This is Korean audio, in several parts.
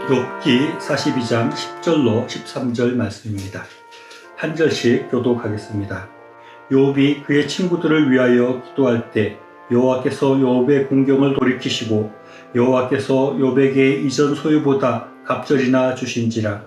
욥기 42장 10절로 13절 말씀입니다. 한 절씩 교독하겠습니다. 욥이 그의 친구들을 위하여 기도할 때 여호와께서 욥의 공경을 돌이키시고 여호와께서 욥에게 이전 소유보다 갑절이나 주신지라.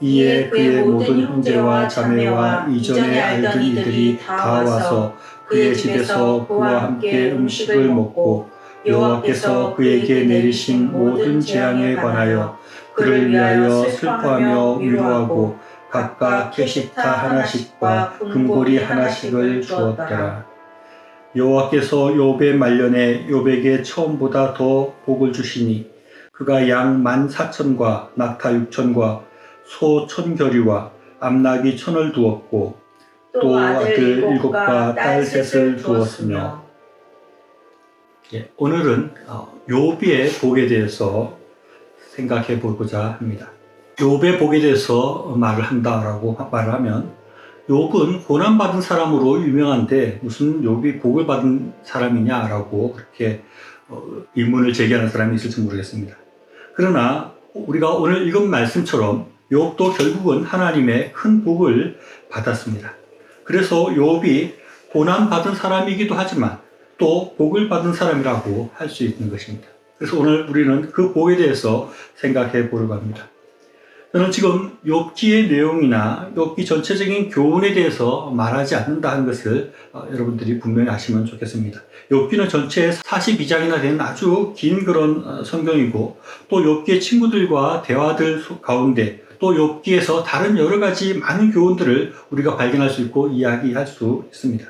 이에 그의 모든 형제와 자매와 이전에 알던 이들이 다 와서 그의 집에서 그와 함께 음식을 먹고 여호와께서 그에게 내리신 모든 재앙에 관하여 그를 위하여 슬퍼하며 위로하고 각각 캐시타 하나씩과 금고리 하나씩을 주었더라. 여호와께서 욥의 말년에 욥에게 처음보다 더 복을 주시니 그가 양 14,000과 낙타 6,000과 소 1,000겨리와 암나귀 1,000을 두었고 또 아들 7과 딸 3을 두었으며. 오늘은 욥의 복에 대해서 생각해 보고자 합니다. 욥의 복에 대해서 말을 한다라고 말을 하면 욥은 고난받은 사람으로 유명한데 무슨 욥이 복을 받은 사람이냐라고 그렇게 의문을 제기하는 사람이 있을지 모르겠습니다. 그러나 우리가 오늘 읽은 말씀처럼 욥도 결국은 하나님의 큰 복을 받았습니다. 그래서 욥이 고난받은 사람이기도 하지만 또 복을 받은 사람이라고 할 수 있는 것입니다. 그래서 오늘 우리는 그 복에 대해서 생각해 보려고 합니다. 저는 지금 욥기의 내용이나 욥기 전체적인 교훈에 대해서 말하지 않는다 하는 것을 여러분들이 분명히 아시면 좋겠습니다. 욥기는 전체 42장이나 되는 아주 긴 그런 성경이고 또 욥기의 친구들과 대화들 가운데 또 욥기에서 다른 여러 가지 많은 교훈들을 우리가 발견할 수 있고 이야기할 수 있습니다.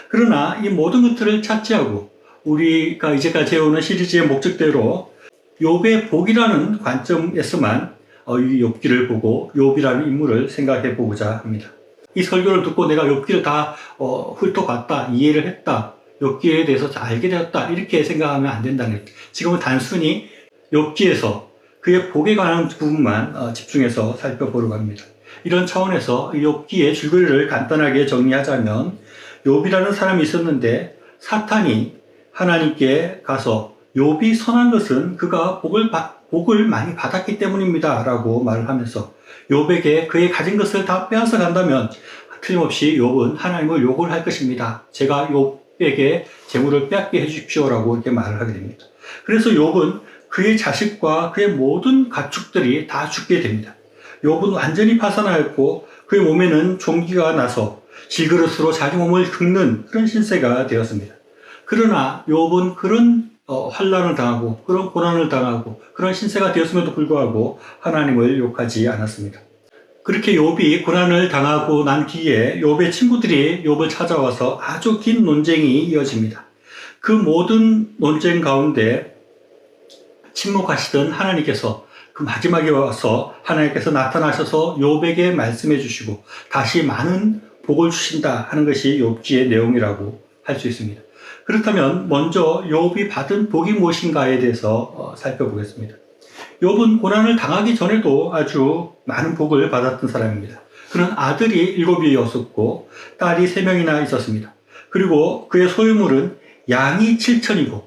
그러나 이 모든 것들을 차치하고 우리가 이제까지 해오는 시리즈의 목적대로 욥의 복이라는 관점에서만 이 욥기를 보고 욥이라는 인물을 생각해 보고자 합니다. 이 설교를 듣고 내가 욥기를 다 훑어봤다, 이해를 했다, 욥기에 대해서 다 알게 되었다 이렇게 생각하면 안 된다는 거예요. 지금은 단순히 욥기에서 그의 복에 관한 부분만 집중해서 살펴보려고 합니다. 이런 차원에서 욥기의 줄거리를 간단하게 정리하자면 욥이라는 사람이 있었는데 사탄이 하나님께 가서 욥이 선한 것은 그가 복을 많이 받았기 때문입니다 라고 말을 하면서 욥에게 그의 가진 것을 다 빼앗아 간다면 틀림없이 욥은 하나님을 욕을 할 것입니다. 제가 욥에게 재물을 빼앗게 해주십시오 라고 이렇게 말을 하게 됩니다. 그래서 욥은 그의 자식과 그의 모든 가축들이 다 죽게 됩니다. 욥은 완전히 파산하였고 그의 몸에는 종기가 나서 질그릇으로 자기 몸을 긁는 그런 신세가 되었습니다. 그러나 욥은 그런 환난을 당하고 그런 고난을 당하고 그런 신세가 되었음에도 불구하고 하나님을 욕하지 않았습니다. 그렇게 욥이 고난을 당하고 난 뒤에 욥의 친구들이 욥을 찾아와서 아주 긴 논쟁이 이어집니다. 그 모든 논쟁 가운데 침묵하시던 하나님께서 그 마지막에 와서 하나님께서 나타나셔서 욥에게 말씀해 주시고 다시 많은 복을 주신다 하는 것이 욥기의 내용이라고 할 수 있습니다. 그렇다면 먼저 욥이 받은 복이 무엇인가에 대해서 살펴보겠습니다. 욥은 고난을 당하기 전에도 아주 많은 복을 받았던 사람입니다. 그는 아들이 7이었었고 딸이 3명이나 있었습니다. 그리고 그의 소유물은 양이 7,000이고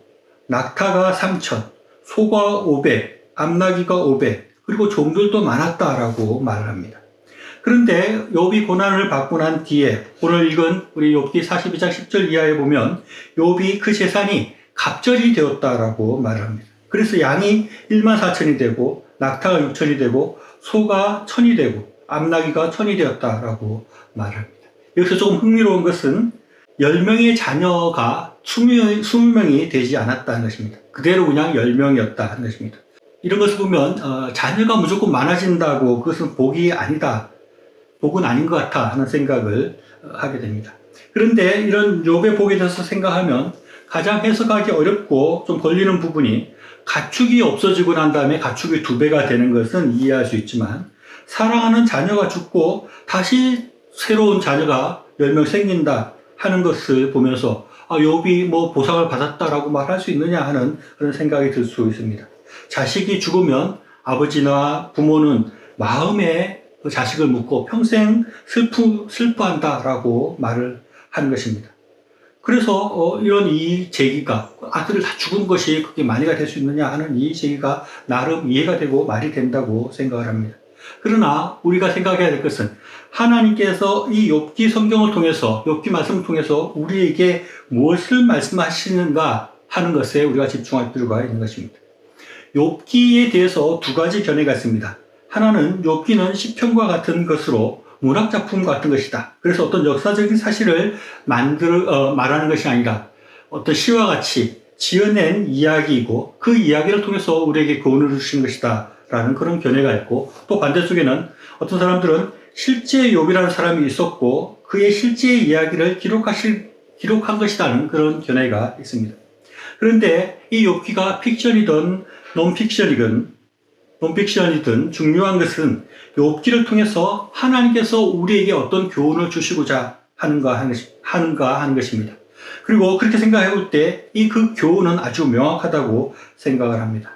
낙타가 3,000, 소가 500, 암나귀가 500, 그리고 종들도 많았다라고 말을 합니다. 그런데 욥이 고난을 받고 난 뒤에 오늘 읽은 우리 욥기 42장 10절 이하에 보면 욥이 그 재산이 갑절이 되었다라고 말을 합니다. 그래서 양이 14,000이 되고 낙타가 6,000이 되고 소가 1,000이 되고 암나귀가 1,000이 되었다라고 말을 합니다. 여기서 조금 흥미로운 것은 10명의 자녀가 20명이 되지 않았다는 것입니다. 그대로 그냥 10명이었다 하는 것입니다. 이런 것을 보면 자녀가 무조건 많아진다고 그것은 복이 아니다. 복은 아닌 것 같아 하는 생각을 하게 됩니다. 그런데 이런 욥의 복에 대해서 생각하면 가장 해석하기 어렵고 좀 걸리는 부분이 가축이 없어지고 난 다음에 가축이 2배가 되는 것은 이해할 수 있지만 사랑하는 자녀가 죽고 다시 새로운 자녀가 10명 생긴다 하는 것을 보면서 욥이 뭐 보상을 받았다라고 말할 수 있느냐 하는 그런 생각이 들 수 있습니다. 자식이 죽으면 아버지나 부모는 마음에 그 자식을 묻고 평생 슬퍼한다라고 말을 하는 것입니다. 그래서 이런 이 제기가 아들을 다 죽은 것이 그게 만회가 될 수 있느냐 하는 이 제기가 나름 이해가 되고 말이 된다고 생각을 합니다. 그러나 우리가 생각해야 될 것은 하나님께서 이 욥기 성경을 통해서 욥기 말씀을 통해서 우리에게 무엇을 말씀하시는가 하는 것에 우리가 집중할 필요가 있는 것입니다. 욥기에 대해서 두 가지 견해가 있습니다. 하나는 욥기는 시편과 같은 것으로 문학작품 같은 것이다. 그래서 어떤 역사적인 사실을 말하는 것이 아니라 어떤 시와 같이 지어낸 이야기이고 그 이야기를 통해서 우리에게 교훈을 주신 것이다 라는 그런 견해가 있고, 또 반대쪽에는 어떤 사람들은 실제 욥이라는 사람이 있었고 그의 실제 이야기를 기록한 것이라는 그런 견해가 있습니다. 그런데 이 욥기가 픽션이든 논픽션이든 중요한 것은 욥기를 통해서 하나님께서 우리에게 어떤 교훈을 주시고자 하는가 하는 것입니다. 그리고 그렇게 생각해 볼 때 이 그 교훈은 아주 명확하다고 생각을 합니다.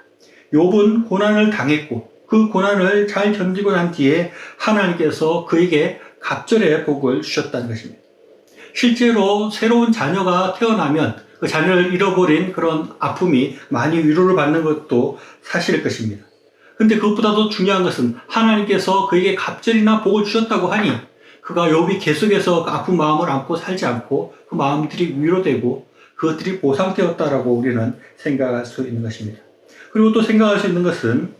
욥은 고난을 당했고 그 고난을 잘 견디고 난 뒤에 하나님께서 그에게 갑절의 복을 주셨다는 것입니다. 실제로 새로운 자녀가 태어나면 그 자녀를 잃어버린 그런 아픔이 많이 위로를 받는 것도 사실일 것입니다. 근데 그것보다도 중요한 것은 하나님께서 그에게 갑절이나 복을 주셨다고 하니 그가 욥이 계속해서 그 아픈 마음을 안고 살지 않고 그 마음들이 위로되고 그것들이 보상되었다라고 우리는 생각할 수 있는 것입니다. 그리고 또 생각할 수 있는 것은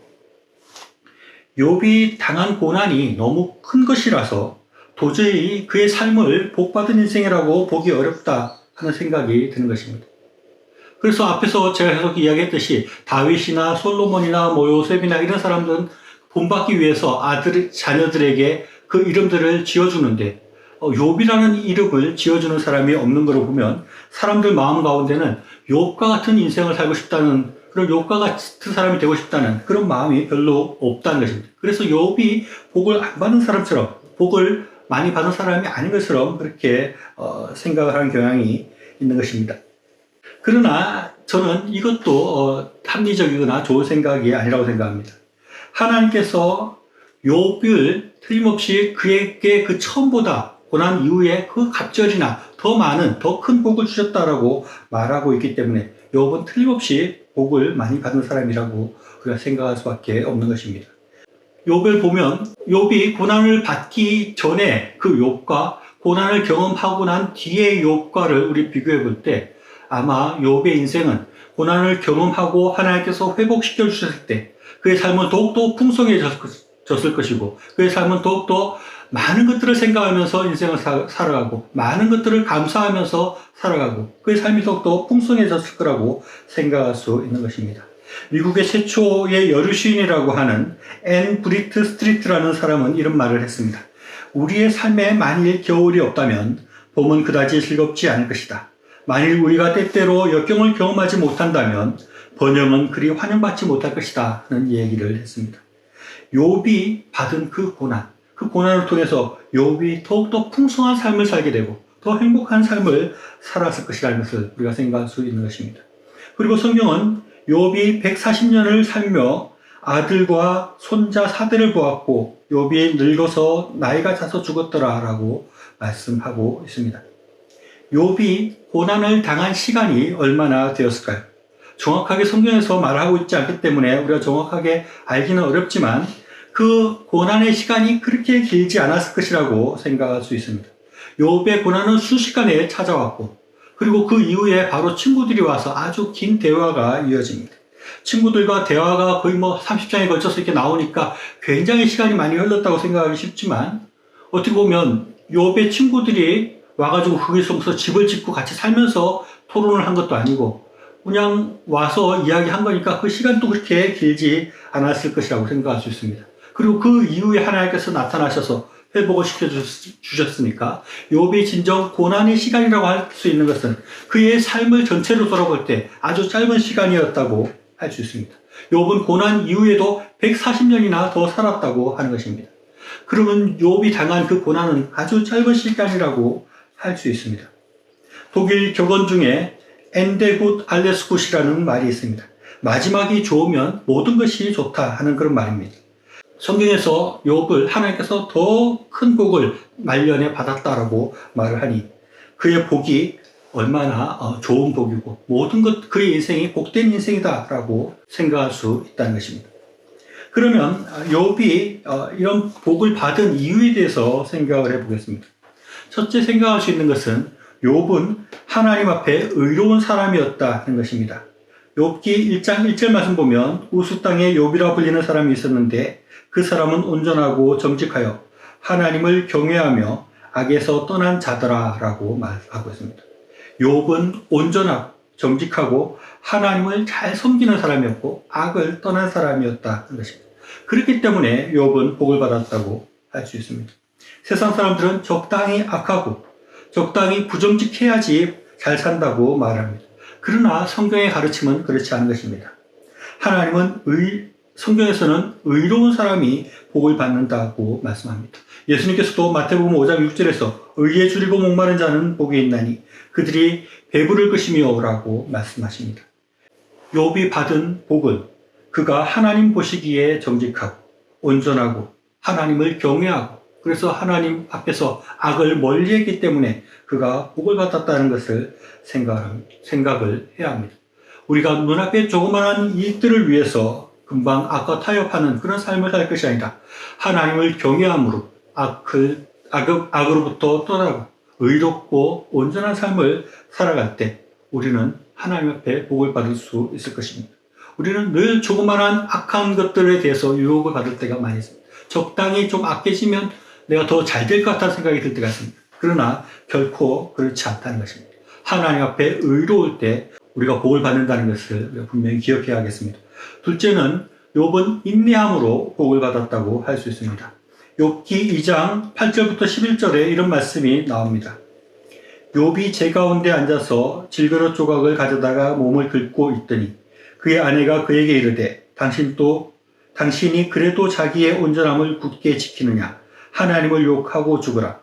욥이 당한 고난이 너무 큰 것이라서 도저히 그의 삶을 복받은 인생이라고 보기 어렵다 하는 생각이 드는 것입니다. 그래서 앞에서 제가 계속 이야기했듯이 다윗이나 솔로몬이나 요셉이나 이런 사람들은 본받기 위해서 자녀들에게 그 이름들을 지어주는데 욥이라는 이름을 지어주는 사람이 없는 것을 보면 사람들 마음 가운데는 욥과 같은 인생을 살고 싶다는, 그런 욥과 같은 사람이 되고 싶다는 그런 마음이 별로 없다는 것입니다. 그래서 욥이 복을 안 받는 사람처럼, 복을 많이 받은 사람이 아닌 것처럼 그렇게 생각을 하는 경향이 있는 것입니다. 그러나 저는 이것도 합리적이거나 좋은 생각이 아니라고 생각합니다. 하나님께서 욥을 틀림없이 그에게 그 처음보다 고난 이후에 그 갑절이나 더 많은, 더 큰 복을 주셨다라고 말하고 있기 때문에 욥은 틀림없이 복을 많이 받은 사람이라고 우리가 생각할 수밖에 없는 것입니다. 욥을 보면 욥이 고난을 받기 전에 그 욥과 고난을 경험하고 난 뒤의 욥과를 우리 비교해 볼 때 아마 욥의 인생은 고난을 경험하고 하나님께서 회복시켜 주셨을 때 그의 삶은 더욱더 풍성해졌을 것이고 그의 삶은 더욱더 많은 것들을 생각하면서 인생을 살아가고 많은 것들을 감사하면서 살아가고 그의 삶이 더욱더 풍성해졌을 거라고 생각할 수 있는 것입니다. 미국의 최초의 여류시인이라고 하는 앤 브리트 스트리트라는 사람은 이런 말을 했습니다. 우리의 삶에 만일 겨울이 없다면 봄은 그다지 즐겁지 않을 것이다. 만일 우리가 때때로 역경을 경험하지 못한다면 번영은 그리 환영받지 못할 것이다 하는 얘기를 했습니다. 욥이 받은 그 고난을 통해서 욥이 더욱더 풍성한 삶을 살게 되고 더 행복한 삶을 살았을 것이라는 것을 우리가 생각할 수 있는 것입니다. 그리고 성경은 욥이 140년을 살며 아들과 손자 4대를 보았고 욥이 늙어서 나이가 차서 죽었더라 라고 말씀하고 있습니다. 욥이 고난을 당한 시간이 얼마나 되었을까요? 정확하게 성경에서 말하고 있지 않기 때문에 우리가 정확하게 알기는 어렵지만 그 고난의 시간이 그렇게 길지 않았을 것이라고 생각할 수 있습니다. 욥의 고난은 순식간에 찾아왔고 그리고 그 이후에 바로 친구들이 와서 아주 긴 대화가 이어집니다. 친구들과 대화가 거의 30장에 걸쳐서 이렇게 나오니까 굉장히 시간이 많이 흘렀다고 생각하기 쉽지만 어떻게 보면 욥의 친구들이 와가지고 거기서 집을 짓고 같이 살면서 토론을 한 것도 아니고 그냥 와서 이야기한 거니까 그 시간도 그렇게 길지 않았을 것이라고 생각할 수 있습니다. 그리고 그 이후에 하나님께서 나타나셔서 회복을 시켜주셨으니까 욥이 진정 고난의 시간이라고 할 수 있는 것은 그의 삶을 전체로 돌아볼 때 아주 짧은 시간이었다고 할 수 있습니다. 욥은 고난 이후에도 140년이나 더 살았다고 하는 것입니다. 그러면 욥이 당한 그 고난은 아주 짧은 시간이라고 할 수 있습니다. 독일 격언 중에 엔데굿 알레스굿이라는 말이 있습니다. 마지막이 좋으면 모든 것이 좋다 하는 그런 말입니다. 성경에서 욥을 하나님께서 더 큰 복을 말년에 받았다라고 말을 하니 그의 복이 얼마나 좋은 복이고 모든 것 그의 인생이 복된 인생이다라고 생각할 수 있다는 것입니다. 그러면 욥이 이런 복을 받은 이유에 대해서 생각을 해보겠습니다. 첫째 생각할 수 있는 것은 욥은 하나님 앞에 의로운 사람이었다는 것입니다. 욥기 1장 1절 말씀 보면 우스 땅에 욥이라 불리는 사람이 있었는데 그 사람은 온전하고 정직하여 하나님을 경외하며 악에서 떠난 자더라라고 말하고 있습니다. 욥은 온전하고 정직하고 하나님을 잘 섬기는 사람이었고 악을 떠난 사람이었다는 것입니다. 그렇기 때문에 욥은 복을 받았다고 할 수 있습니다. 세상 사람들은 적당히 악하고 적당히 부정직해야지 잘 산다고 말합니다. 그러나 성경의 가르침은 그렇지 않은 것입니다. 하나님은 성경에서는 의로운 사람이 복을 받는다고 말씀합니다. 예수님께서도 마태복음 5장 6절에서 의에 줄이고 목마른 자는 복이 있나니 그들이 배부를 것이며 라고 말씀하십니다. 욥이 받은 복은 그가 하나님 보시기에 정직하고 온전하고 하나님을 경외하고 그래서 하나님 앞에서 악을 멀리했기 때문에 그가 복을 받았다는 것을 생각을 해야 합니다. 우리가 눈앞에 조그마한 이익들을 위해서 금방 악과 타협하는 그런 삶을 살 것이 아니라 하나님을 경외함으로 악으로부터 떠나고 의롭고 온전한 삶을 살아갈 때 우리는 하나님 앞에 복을 받을 수 있을 것입니다. 우리는 늘 조그마한 악한 것들에 대해서 유혹을 받을 때가 많이 있습니다. 적당히 좀 악해지면 내가 더 잘 될 것 같다는 생각이 들 때가 있습니다. 그러나 결코 그렇지 않다는 것입니다. 하나님 앞에 의로울 때 우리가 복을 받는다는 것을 분명히 기억해야 하겠습니다. 둘째는 욥은 인내함으로 복을 받았다고 할 수 있습니다. 욥기 2장 8절부터 11절에 이런 말씀이 나옵니다. 욥이 제 가운데 앉아서 질그릇 조각을 가져다가 몸을 긁고 있더니 그의 아내가 그에게 이르되 당신이 그래도 자기의 온전함을 굳게 지키느냐 하나님을 욕하고 죽으라.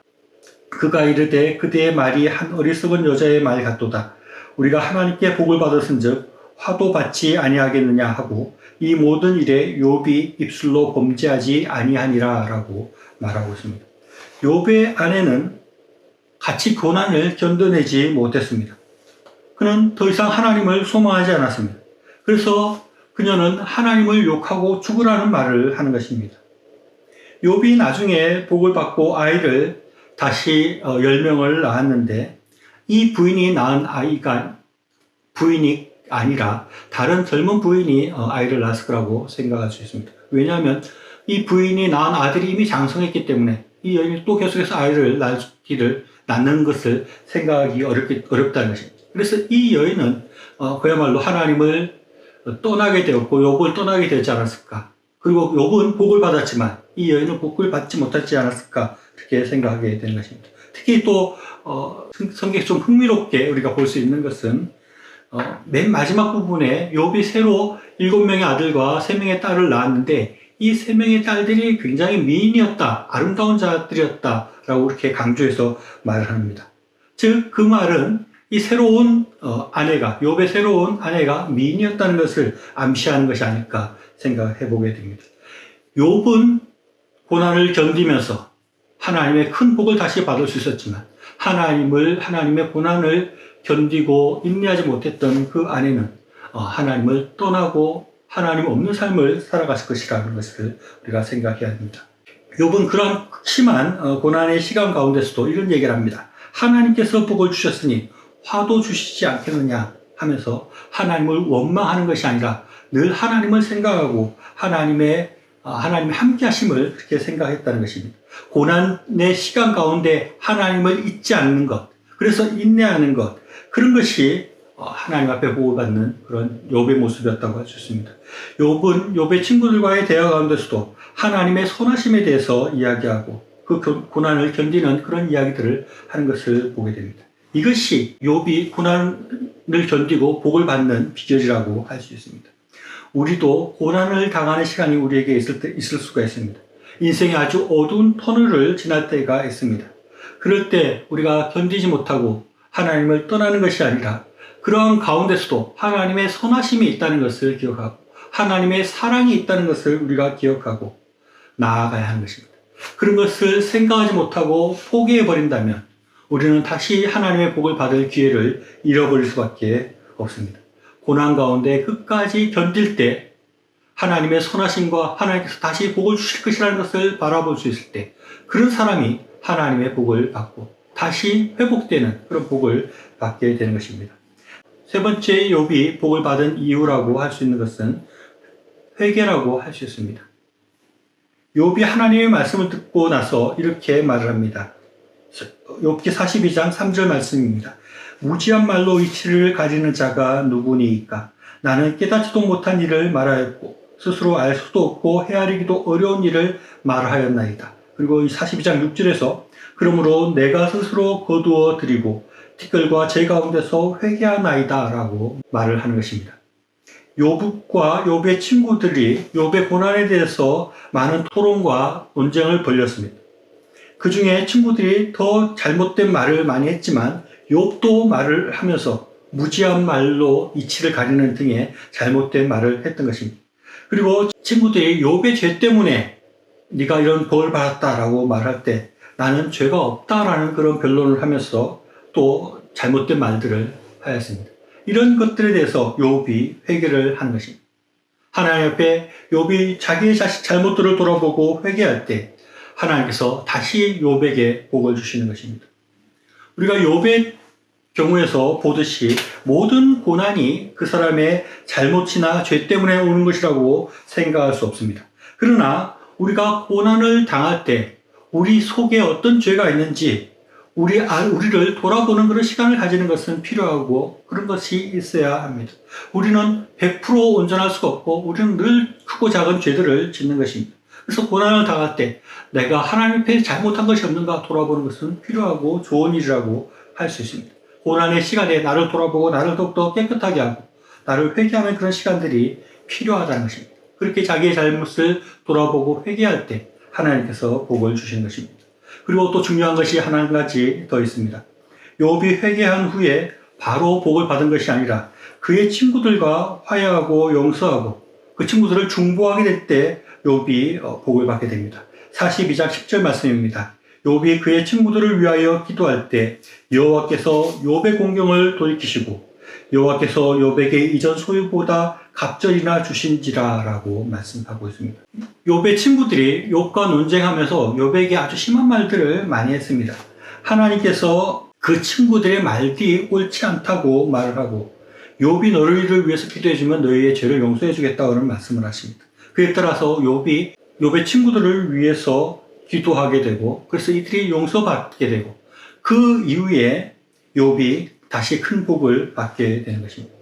그가 이르되 그대의 말이 한 어리석은 여자의 말 같도다. 우리가 하나님께 복을 받았은즉 화도 받지 아니하겠느냐 하고 이 모든 일에 욥이 입술로 범죄하지 아니하니라 라고 말하고 있습니다. 욥의 아내는 같이 고난을 견뎌내지 못했습니다. 그는 더 이상 하나님을 소망하지 않았습니다. 그래서 그녀는 하나님을 욕하고 죽으라는 말을 하는 것입니다. 욥이 나중에 복을 받고 아이를 다시 10명을 낳았는데 이 부인이 낳은 아이가 부인이 아니라 다른 젊은 부인이 아이를 낳았을 거라고 생각할 수 있습니다. 왜냐하면 이 부인이 낳은 아들이 이미 장성했기 때문에 이 여인이 또 계속해서 아이를 낳는 것을 생각하기 어렵다는 것입니다. 그래서 이 여인은 그야말로 하나님을 떠나게 되었고 욥을 떠나게 되지 않았을까. 그리고 욥은 복을 받았지만 이 여인은 복을 받지 못하지 않았을까 그렇게 생각하게 되는 것입니다. 특히 또 성경에 좀 흥미롭게 우리가 볼 수 있는 것은 맨 마지막 부분에 욥이 새로 7명의 아들과 3명의 딸을 낳았는데 이 3명의 딸들이 굉장히 미인이었다, 아름다운 자들이었다라고 이렇게 강조해서 말을 합니다. 즉 그 말은 이 새로운 욥의 새로운 아내가 미인이었다는 것을 암시하는 것이 아닐까 생각을 해보게 됩니다. 욥은 고난을 견디면서 하나님의 큰 복을 다시 받을 수 있었지만 하나님의 고난을 견디고 인내하지 못했던 그 아내는 하나님을 떠나고 하나님 없는 삶을 살아갔을 것이라는 것을 우리가 생각해야 합니다. 욥은 그런 심한 고난의 시간 가운데서도 이런 얘기를 합니다. 하나님께서 복을 주셨으니 화도 주시지 않겠느냐 하면서 하나님을 원망하는 것이 아니라 늘 하나님을 생각하고 하나님의 함께 하심을 그렇게 생각했다는 것입니다. 고난의 시간 가운데 하나님을 잊지 않는 것, 그래서 인내하는 것, 그런 것이 하나님 앞에 복을 받는 그런 욥의 모습이었다고 할 수 있습니다. 욥은 욥의 친구들과의 대화 가운데서도 하나님의 선하심에 대해서 이야기하고 그 고난을 견디는 그런 이야기들을 하는 것을 보게 됩니다. 이것이 욥이 고난을 견디고 복을 받는 비결이라고 할 수 있습니다. 우리도 고난을 당하는 시간이 우리에게 있을 수가 있습니다. 인생의 아주 어두운 터널을 지날 때가 있습니다. 그럴 때 우리가 견디지 못하고 하나님을 떠나는 것이 아니라 그러한 가운데서도 하나님의 선하심이 있다는 것을 기억하고 하나님의 사랑이 있다는 것을 우리가 기억하고 나아가야 하는 것입니다. 그런 것을 생각하지 못하고 포기해버린다면 우리는 다시 하나님의 복을 받을 기회를 잃어버릴 수밖에 없습니다. 고난 가운데 끝까지 견딜 때 하나님의 선하심과 하나님께서 다시 복을 주실 것이라는 것을 바라볼 수 있을 때 그런 사람이 하나님의 복을 받고 다시 회복되는 그런 복을 받게 되는 것입니다. 세 번째 욥이 복을 받은 이유라고 할 수 있는 것은 회개라고 할 수 있습니다. 욥이 하나님의 말씀을 듣고 나서 이렇게 말을 합니다. 욥기 42장 3절 말씀입니다. 무지한 말로 이치를 가리는 자가 누구니이까? 나는 깨닫지도 못한 일을 말하였고 스스로 알 수도 없고 헤아리기도 어려운 일을 말하였나이다. 그리고 이 42장 6절에서 그러므로 내가 스스로 거두어 드리고 티끌과 제 가운데서 회개하나이다 라고 말을 하는 것입니다. 욥과 욥의 친구들이 욥의 고난에 대해서 많은 토론과 논쟁을 벌였습니다. 그 중에 친구들이 더 잘못된 말을 많이 했지만 욥도 말을 하면서 무지한 말로 이치를 가리는 등의 잘못된 말을 했던 것입니다. 그리고 친구들이 욥의 죄 때문에 네가 이런 벌을 받았다라고 말할 때 나는 죄가 없다라는 그런 변론을 하면서 또 잘못된 말들을 하였습니다. 이런 것들에 대해서 욥이 회개를 하는 것입니다. 하나님 앞에 욥이 자기의 잘못들을 돌아보고 회개할 때 하나님께서 다시 욥에게 복을 주시는 것입니다. 우리가 욥의 경우에서 보듯이 모든 고난이 그 사람의 잘못이나 죄 때문에 오는 것이라고 생각할 수 없습니다. 그러나 우리가 고난을 당할 때 우리 속에 어떤 죄가 있는지 우리를 돌아보는 그런 시간을 가지는 것은 필요하고 그런 것이 있어야 합니다. 우리는 100% 온전할 수가 없고 우리는 늘 크고 작은 죄들을 짓는 것입니다. 그래서 고난을 당할 때 내가 하나님 앞에 잘못한 것이 없는가 돌아보는 것은 필요하고 좋은 일이라고 할 수 있습니다. 고난의 시간에 나를 돌아보고 나를 더욱더 깨끗하게 하고 나를 회개하는 그런 시간들이 필요하다는 것입니다. 그렇게 자기의 잘못을 돌아보고 회개할 때 하나님께서 복을 주시는 것입니다. 그리고 또 중요한 것이 한 가지 더 있습니다. 욥이 회개한 후에 바로 복을 받은 것이 아니라 그의 친구들과 화해하고 용서하고 그 친구들을 중보하게 될 때 욥이 복을 받게 됩니다. 42장 10절 말씀입니다. 욥이 그의 친구들을 위하여 기도할 때 여호와께서 욥의 공경을 돌이키시고 여호와께서 욥에게 이전 소유보다 갑절이나 주신지라 라고 말씀하고 있습니다. 욥의 친구들이 욥과 논쟁하면서 욥에게 아주 심한 말들을 많이 했습니다. 하나님께서 그 친구들의 말이 옳지 않다고 말을 하고 욥이 너희를 위해서 기도해주면 너희의 죄를 용서해주겠다고 말씀을 하십니다. 그에 따라서 욥이 욥의 친구들을 위해서 기도하게 되고 그래서 이들이 용서받게 되고 그 이후에 욥이 다시 큰 복을 받게 되는 것입니다.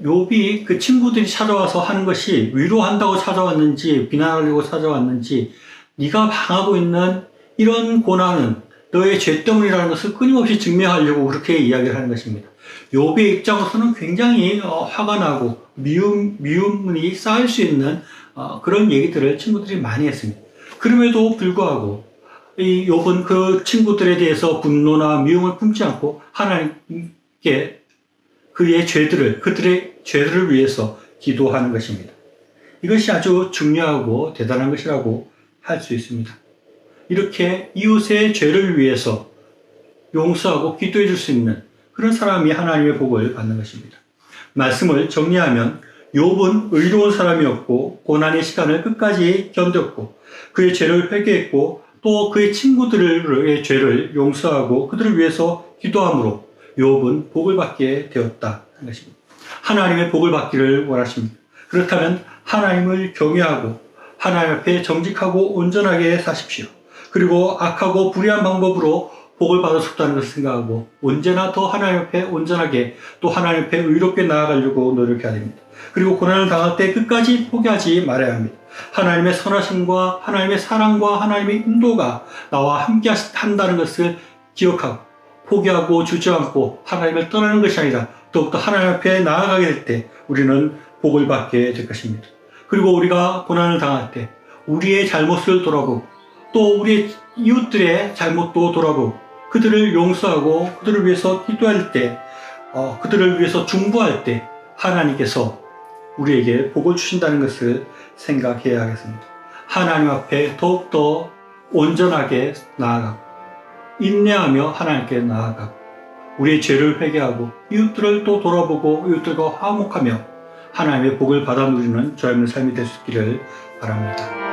욥이 그 친구들이 찾아와서 하는 것이 위로한다고 찾아왔는지 비난하려고 찾아왔는지 네가 당하고 있는 이런 고난은 너의 죄 때문이라는 것을 끊임없이 증명하려고 그렇게 이야기를 하는 것입니다. 욥의 입장으로서는 굉장히 화가 나고 미움이 쌓일 수 있는 그런 얘기들을 친구들이 많이 했습니다. 그럼에도 불구하고 이 욥은 그 친구들에 대해서 분노나 미움을 품지 않고 하나님께 그들의 죄들을 위해서 기도하는 것입니다. 이것이 아주 중요하고 대단한 것이라고 할 수 있습니다. 이렇게 이웃의 죄를 위해서 용서하고 기도해 줄 수 있는 그런 사람이 하나님의 복을 받는 것입니다. 말씀을 정리하면 욥은 의로운 사람이었고 고난의 시간을 끝까지 견뎠고 그의 죄를 회개했고 또 그의 친구들의 죄를 용서하고 그들을 위해서 기도함으로 욥은 복을 받게 되었다 하는 것입니다. 하나님의 복을 받기를 원하십니다. 그렇다면 하나님을 경외하고 하나님 앞에 정직하고 온전하게 사십시오. 그리고 악하고 불의한 방법으로 복을 받을 수 없다는 것을 생각하고 언제나 더 하나님 앞에 온전하게 또 하나님 앞에 의롭게 나아가려고 노력해야 됩니다. 그리고 고난을 당할 때 끝까지 포기하지 말아야 합니다. 하나님의 선하심과 하나님의 사랑과 하나님의 인도가 나와 함께 한다는 것을 기억하고 포기하고 주저앉고 하나님을 떠나는 것이 아니라 더욱더 하나님 앞에 나아가게 될 때 우리는 복을 받게 될 것입니다. 그리고 우리가 고난을 당할 때 우리의 잘못을 돌아보고 또 우리의 이웃들의 잘못도 돌아보고 그들을 용서하고 그들을 위해서 기도할 때 그들을 위해서 중보할 때 하나님께서 우리에게 복을 주신다는 것을 생각해야 하겠습니다. 하나님 앞에 더욱더 온전하게 나아가고 인내하며 하나님께 나아가고 우리의 죄를 회개하고 이웃들을 또 돌아보고 이웃들과 화목하며 하나님의 복을 받아 누리는 저희의 삶이 될 수 있기를 바랍니다.